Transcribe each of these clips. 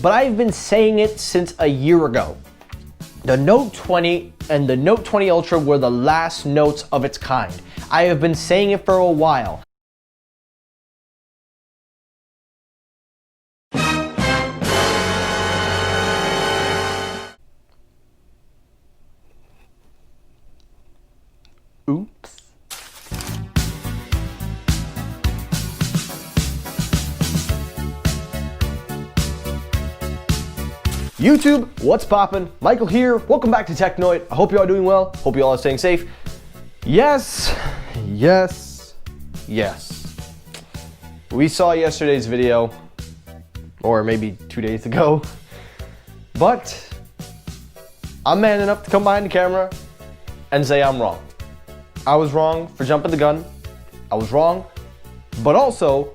but I've been saying it since a year ago. The Note 20 and the Note 20 Ultra were the last notes of its kind. I have been saying it for a while. Oops. YouTube, what's poppin'? Michael here. Welcome back to Technoid. I hope you all are doing well. Hope you all are staying safe. Yes. We saw yesterday's video, or maybe 2 days ago, but I'm man enough to come behind the camera and say I'm wrong. I was wrong for jumping the gun. I was wrong, but also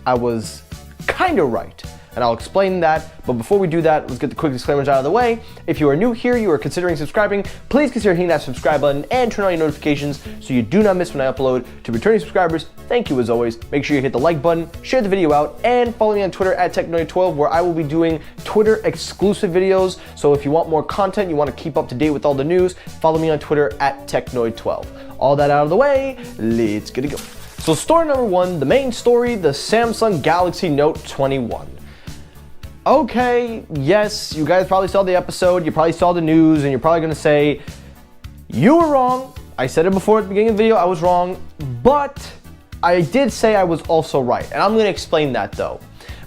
I was kind of right. And I'll explain that, but before we do that, let's get the quick disclaimers out of the way. If you are new here, you are considering subscribing, please consider hitting that subscribe button and turn on your notifications so you do not miss when I upload. To returning subscribers, thank you as always. Make sure you hit the like button, share the video out, and follow me on Twitter at Technoid12, where I will be doing Twitter exclusive videos. So if you want more content, you want to keep up to date with all the news, follow me on Twitter at Technoid12. All that out of the way, let's get it going. So story number one, the main story, the Samsung Galaxy Note 21. Okay, yes, you guys probably saw the episode, you probably saw the news, and you're probably gonna say, you were wrong. I said it before at the beginning of the video, I was wrong, but I did say I was also right, and I'm gonna explain that though.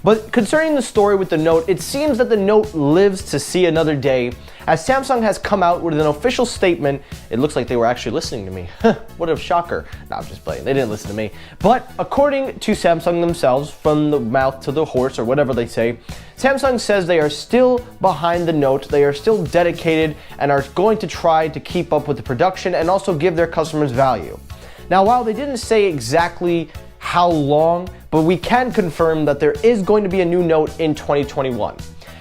But concerning the story with the Note, it seems that the Note lives to see another day, as Samsung has come out with an official statement. It looks like they were actually listening to me. What a shocker. No, I'm just playing. They didn't listen to me. But according to Samsung themselves, from the mouth to the horse, or whatever they say, Samsung says they are still behind the Note, they are still dedicated, and are going to try to keep up with the production and also give their customers value. Now, while they didn't say exactly how long, but we can confirm that there is going to be a new Note in 2021.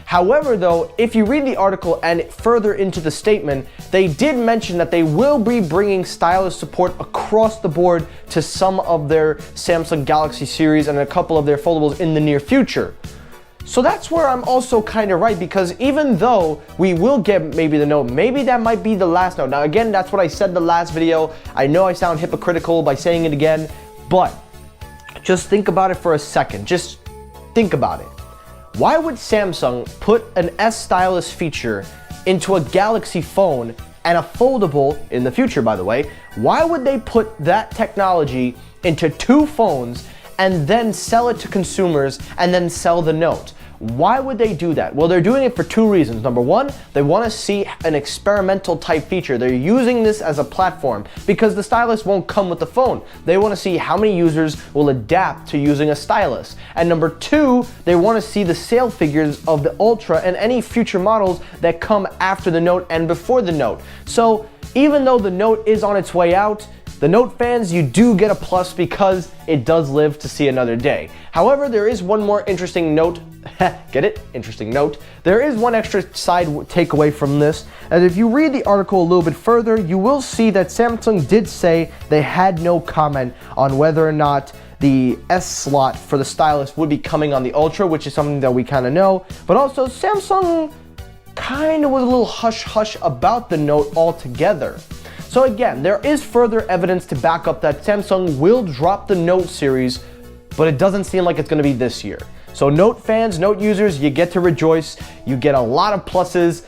However, though, if you read the article and further into the statement, they did mention that they will be bringing stylus support across the board to some of their Samsung Galaxy series and a couple of their foldables in the near future. So that's where I'm also kind of right, because even though we will get maybe the Note, maybe that might be the last Note. Now again, that's what I said in the last video. I know I sound hypocritical by saying it again, but just think about it for a second. Just think about it. Why would Samsung put an S stylus feature into a Galaxy phone and a foldable in the future, by the way? Why would they put that technology into two phones and then sell it to consumers and then sell the Note? Why would they do that? Well, they're doing it for two reasons. Number one, they want to see an experimental type feature. They're using this as a platform because the stylus won't come with the phone. They want to see how many users will adapt to using a stylus. And number two, they want to see the sale figures of the Ultra and any future models that come after the Note and before the Note. So even though the Note is on its way out, the Note fans, you do get a plus because it does live to see another day. However, there is one more interesting note. Get it? Interesting note. There is one extra side takeaway from this, and if you read the article a little bit further, you will see that Samsung did say they had no comment on whether or not the S slot for the stylus would be coming on the Ultra, which is something that we kind of know, but also Samsung kind of was a little hush-hush about the Note altogether. So again, there is further evidence to back up that Samsung will drop the Note series, but it doesn't seem like it's going to be this year. So Note fans, Note users, you get to rejoice. You get a lot of pluses,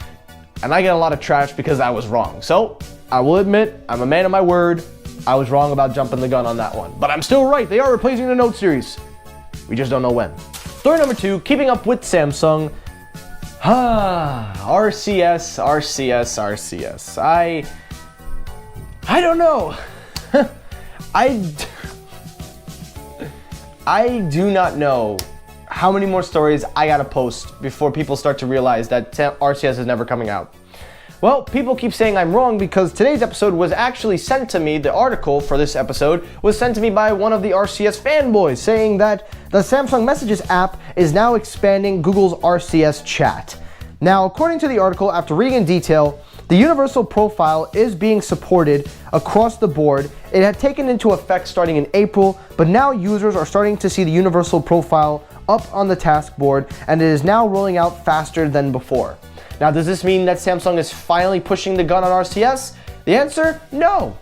and I get a lot of trash because I was wrong. So I will admit, I'm a man of my word. I was wrong about jumping the gun on that one, but I'm still right. They are replacing the Note series. We just don't know when. Story number two, keeping up with Samsung. RCS. I don't know. I do not know how many more stories I gotta post before people start to realize that RCS is never coming out. Well, people keep saying I'm wrong because today's episode was actually sent to me. The article for this episode was sent to me by one of the RCS fanboys saying that the Samsung Messages app is now expanding Google's RCS chat. Now, according to the article, after reading in detail, The universal profile is being supported across the board. It had taken into effect starting in April, but now users are starting to see the universal profile up on the taskboard, and it is now rolling out faster than before. Now, does this mean that Samsung is finally pushing the gun on RCS? The answer, no.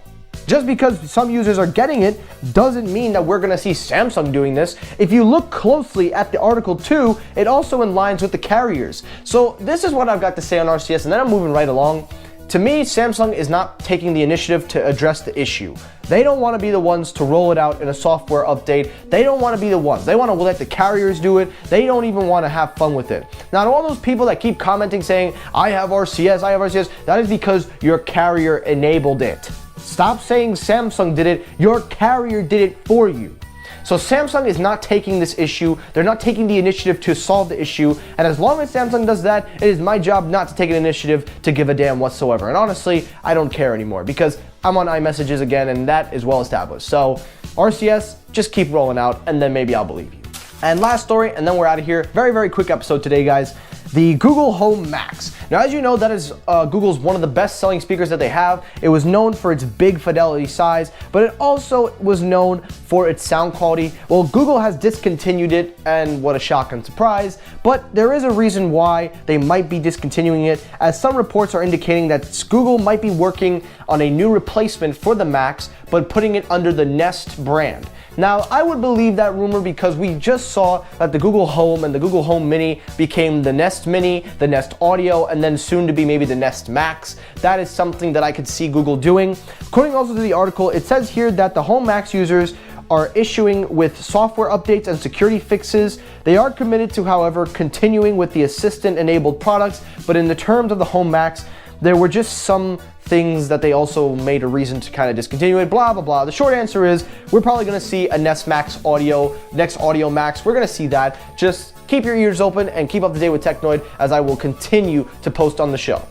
Just because some users are getting it doesn't mean that we're gonna see Samsung doing this. If you look closely at the article too, it also aligns with the carriers. So this is what I've got to say on RCS, and then I'm moving right along. To me, Samsung is not taking the initiative to address the issue. They don't want to be the ones to roll it out in a software update. They don't want to be the ones. They want to let the carriers do it. They don't even want to have fun with it. Now, to all those people that keep commenting saying, I have RCS, that is because your carrier enabled it. Stop saying Samsung did it. Your carrier did it for you. So Samsung is not taking this issue. They're not taking the initiative to solve the issue. And as long as Samsung does that, it is my job not to take an initiative to give a damn whatsoever. And honestly, I don't care anymore because I'm on iMessages again, and that is well established. So RCS, just keep rolling out, and then maybe I'll believe you. And last story, and then we're out of here. Very, very quick episode today, guys. The Google Home Max. Now, as you know, that is Google's one of the best-selling speakers that they have. It was known for its big fidelity size, but it also was known for its sound quality. Well, Google has discontinued it, and what a shock and surprise, but there is a reason why they might be discontinuing it, as some reports are indicating that Google might be working on a new replacement for the Max, but putting it under the Nest brand. Now, I would believe that rumor because we just saw that the Google Home and the Google Home Mini became the Nest Mini, the Nest Audio, and then soon to be maybe the Nest Max. That is something that I could see Google doing. According also to the article, it says here that the Home Max users are issuing with software updates and security fixes. They are committed to, however, continuing with the Assistant-enabled products, but in the terms of the Home Max, there were just some things that they also made a reason to kind of discontinue it, blah, blah, blah. The short answer is we're probably gonna see a Nest Max Audio, Next Audio Max. We're gonna see that. Just keep your ears open and keep up to date with Technoid as I will continue to post on the show.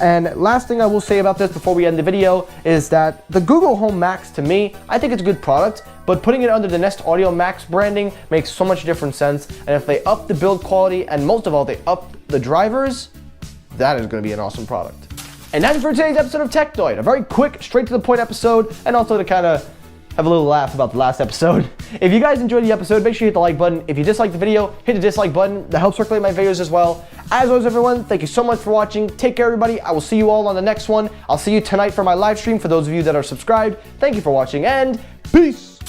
And last thing I will say about this before we end the video is that the Google Home Max, to me, I think it's a good product, but putting it under the Nest Audio Max branding makes so much different sense. And if they up the build quality and most of all, they up the drivers, that is gonna be an awesome product. And that's it for today's episode of Technoid. A very quick, straight to the point episode, and also to kind of have a little laugh about the last episode. If you guys enjoyed the episode, make sure you hit the like button. If you dislike the video, hit the dislike button. That helps circulate my videos as well. As always, everyone, thank you so much for watching. Take care, everybody. I will see you all on the next one. I'll see you tonight for my live stream for those of you that are subscribed. Thank you for watching, and peace.